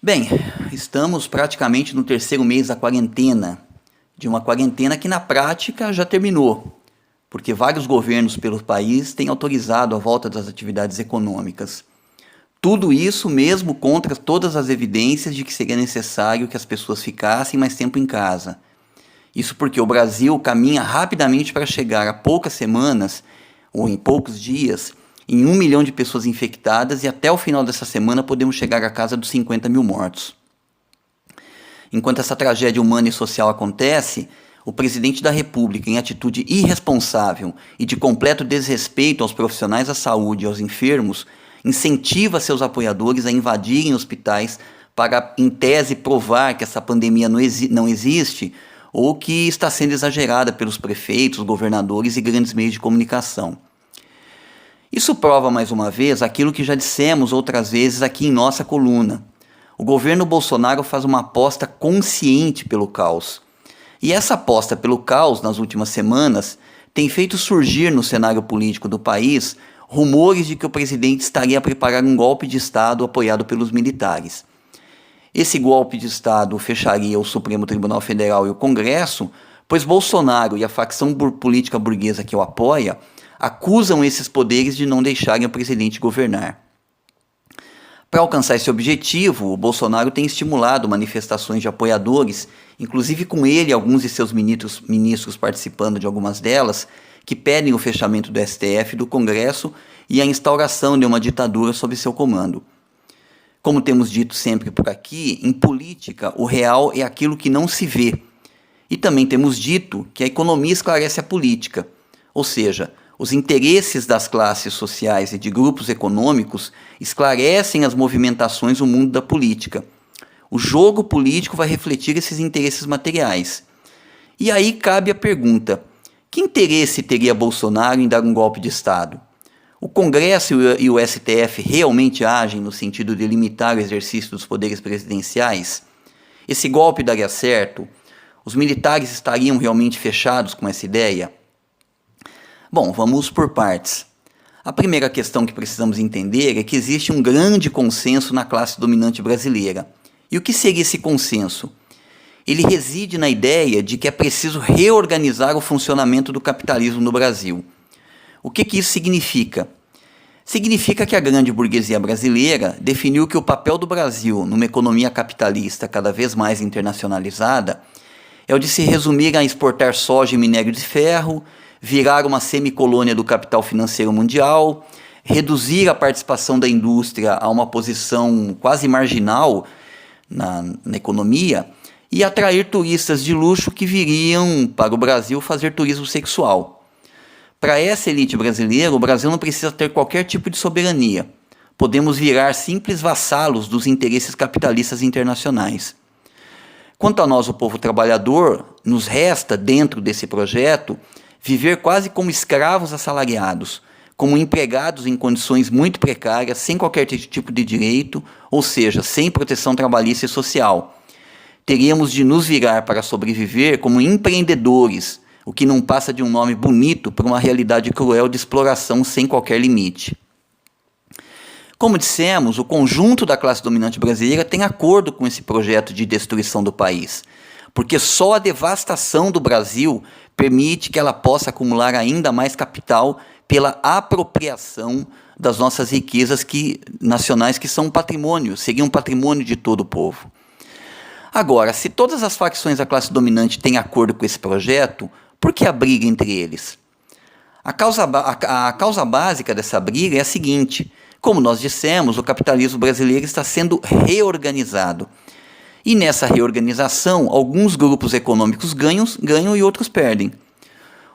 Bem, estamos praticamente no terceiro mês da quarentena, de uma quarentena que na prática já terminou, porque vários governos pelo país têm autorizado a volta das atividades econômicas. Tudo isso mesmo contra todas as evidências de que seria necessário que as pessoas ficassem mais tempo em casa. Isso porque o Brasil caminha rapidamente para chegar a poucas semanas, ou em poucos dias, em 1 milhão de pessoas infectadas e até o final dessa semana podemos chegar à casa dos 50 mil mortos. Enquanto essa tragédia humana e social acontece, o presidente da República, em atitude irresponsável e de completo desrespeito aos profissionais da saúde e aos enfermos, incentiva seus apoiadores a invadirem hospitais para, em tese, provar que essa pandemia não existe ou que está sendo exagerada pelos prefeitos, governadores e grandes meios de comunicação. Isso prova mais uma vez aquilo que já dissemos outras vezes aqui em nossa coluna. O governo Bolsonaro faz uma aposta consciente pelo caos. E essa aposta pelo caos nas últimas semanas tem feito surgir no cenário político do país rumores de que o presidente estaria a preparar um golpe de Estado apoiado pelos militares. Esse golpe de Estado fecharia o Supremo Tribunal Federal e o Congresso, pois Bolsonaro e a facção política burguesa que o apoia acusam esses poderes de não deixarem o presidente governar. Para alcançar esse objetivo, o Bolsonaro tem estimulado manifestações de apoiadores, inclusive com ele e alguns de seus ministros participando de algumas delas, que pedem o fechamento do STF, do Congresso e a instauração de uma ditadura sob seu comando. Como temos dito sempre por aqui, em política o real é aquilo que não se vê. E também temos dito que a economia esclarece a política, ou seja, os interesses das classes sociais e de grupos econômicos esclarecem as movimentações no mundo da política. O jogo político vai refletir esses interesses materiais. E aí cabe a pergunta: que interesse teria Bolsonaro em dar um golpe de Estado? O Congresso e o STF realmente agem no sentido de limitar o exercício dos poderes presidenciais? Esse golpe daria certo? Os militares estariam realmente fechados com essa ideia? Bom, vamos por partes. A primeira questão que precisamos entender é que existe um grande consenso na classe dominante brasileira. E o que seria esse consenso? Ele reside na ideia de que é preciso reorganizar o funcionamento do capitalismo no Brasil. O que isso significa? Significa que a grande burguesia brasileira definiu que o papel do Brasil numa economia capitalista cada vez mais internacionalizada é o de se resumir a exportar soja e minério de ferro, virar uma semicolônia do capital financeiro mundial, reduzir a participação da indústria a uma posição quase marginal na economia e atrair turistas de luxo que viriam para o Brasil fazer turismo sexual. Para essa elite brasileira, o Brasil não precisa ter qualquer tipo de soberania. Podemos virar simples vassalos dos interesses capitalistas internacionais. Quanto a nós, o povo trabalhador, nos resta, dentro desse projeto, viver quase como escravos assalariados, como empregados em condições muito precárias, sem qualquer tipo de direito, ou seja, sem proteção trabalhista e social. Teríamos de nos virar para sobreviver como empreendedores, o que não passa de um nome bonito para uma realidade cruel de exploração sem qualquer limite. Como dissemos, o conjunto da classe dominante brasileira tem acordo com esse projeto de destruição do país, porque só a devastação do Brasil permite que ela possa acumular ainda mais capital pela apropriação das nossas riquezas nacionais, que são um patrimônio, seriam um patrimônio de todo o povo. Agora, se todas as facções da classe dominante têm acordo com esse projeto, por que a briga entre eles? A causa básica dessa briga é a seguinte: como nós dissemos, o capitalismo brasileiro está sendo reorganizado. E nessa reorganização, alguns grupos econômicos ganham e outros perdem.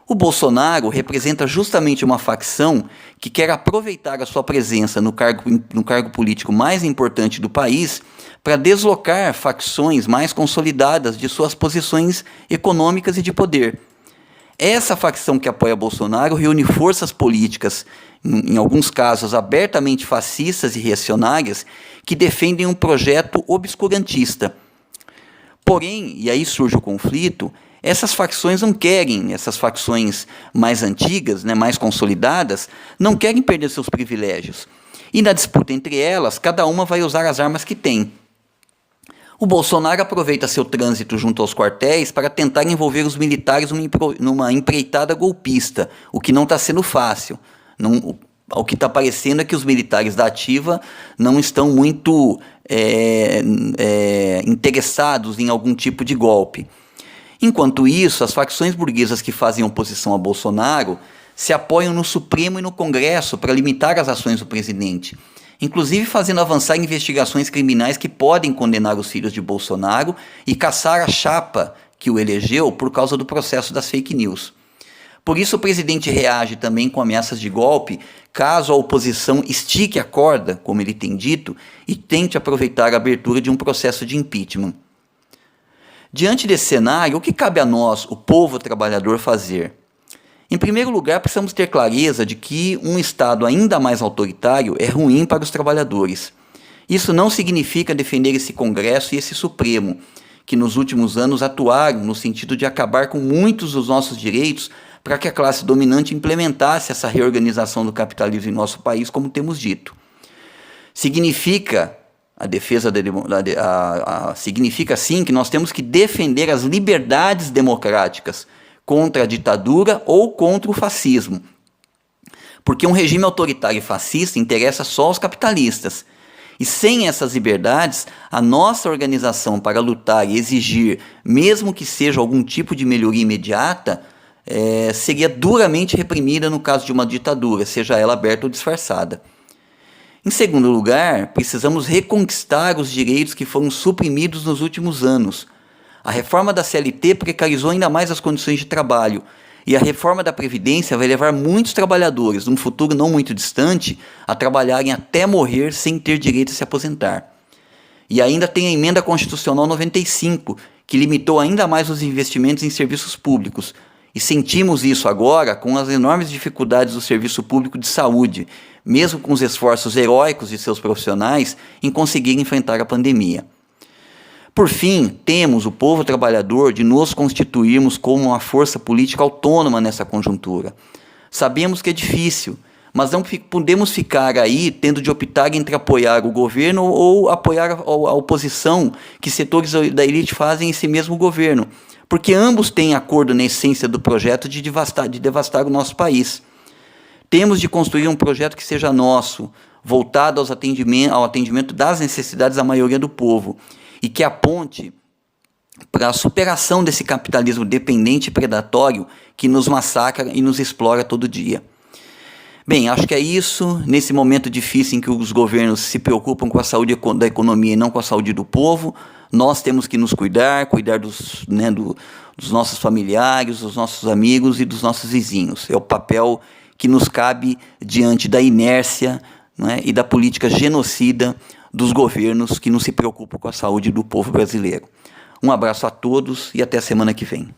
O Bolsonaro representa justamente uma facção que quer aproveitar a sua presença no cargo político mais importante do país para deslocar facções mais consolidadas de suas posições econômicas e de poder. Essa facção que apoia Bolsonaro reúne forças políticas, em alguns casos abertamente fascistas e reacionárias, que defendem um projeto obscurantista. Porém, e aí surge o conflito, essas facções não querem, essas facções mais antigas, mais consolidadas, não querem perder seus privilégios. E na disputa entre elas, cada uma vai usar as armas que tem. O Bolsonaro aproveita seu trânsito junto aos quartéis para tentar envolver os militares numa empreitada golpista, o que não está sendo fácil. O que está parecendo é que os militares da ativa não estão muito interessados em algum tipo de golpe. Enquanto isso, as facções burguesas que fazem oposição a Bolsonaro se apoiam no Supremo e no Congresso para limitar as ações do presidente, inclusive fazendo avançar investigações criminais que podem condenar os filhos de Bolsonaro e caçar a chapa que o elegeu por causa do processo das fake news. Por isso o presidente reage também com ameaças de golpe, caso a oposição estique a corda, como ele tem dito, e tente aproveitar a abertura de um processo de impeachment. Diante desse cenário, o que cabe a nós, o povo trabalhador, fazer? Em primeiro lugar, precisamos ter clareza de que um Estado ainda mais autoritário é ruim para os trabalhadores. Isso não significa defender esse Congresso e esse Supremo, que nos últimos anos atuaram no sentido de acabar com muitos dos nossos direitos para que a classe dominante implementasse essa reorganização do capitalismo em nosso país, como temos dito. Significa significa sim que nós temos que defender as liberdades democráticas contra a ditadura ou contra o fascismo. Porque um regime autoritário e fascista interessa só aos capitalistas. E sem essas liberdades, a nossa organização para lutar e exigir, mesmo que seja algum tipo de melhoria imediata, seria duramente reprimida no caso de uma ditadura, seja ela aberta ou disfarçada. Em segundo lugar, precisamos reconquistar os direitos que foram suprimidos nos últimos anos. A reforma da CLT precarizou ainda mais as condições de trabalho, e a reforma da Previdência vai levar muitos trabalhadores, num futuro não muito distante, a trabalharem até morrer sem ter direito a se aposentar. E ainda tem a Emenda Constitucional 95, que limitou ainda mais os investimentos em serviços públicos, e sentimos isso agora com as enormes dificuldades do serviço público de saúde, mesmo com os esforços heróicos de seus profissionais em conseguir enfrentar a pandemia. Por fim, temos o povo trabalhador de nos constituirmos como uma força política autônoma nessa conjuntura. Sabemos que é difícil, mas não podemos ficar aí tendo de optar entre apoiar o governo ou apoiar a oposição que setores da elite fazem esse mesmo governo, porque ambos têm acordo na essência do projeto de devastar o nosso país. Temos de construir um projeto que seja nosso, voltado ao atendimento das necessidades da maioria do povo, e que aponte para a superação desse capitalismo dependente e predatório que nos massacra e nos explora todo dia. Bem, acho que é isso. Nesse momento difícil em que os governos se preocupam com a saúde da economia e não com a saúde do povo, nós temos que nos cuidar dos nossos familiares, dos nossos amigos e dos nossos vizinhos. É o papel que nos cabe diante da inércia, e da política genocida dos governos que não se preocupam com a saúde do povo brasileiro. Um abraço a todos e até a semana que vem.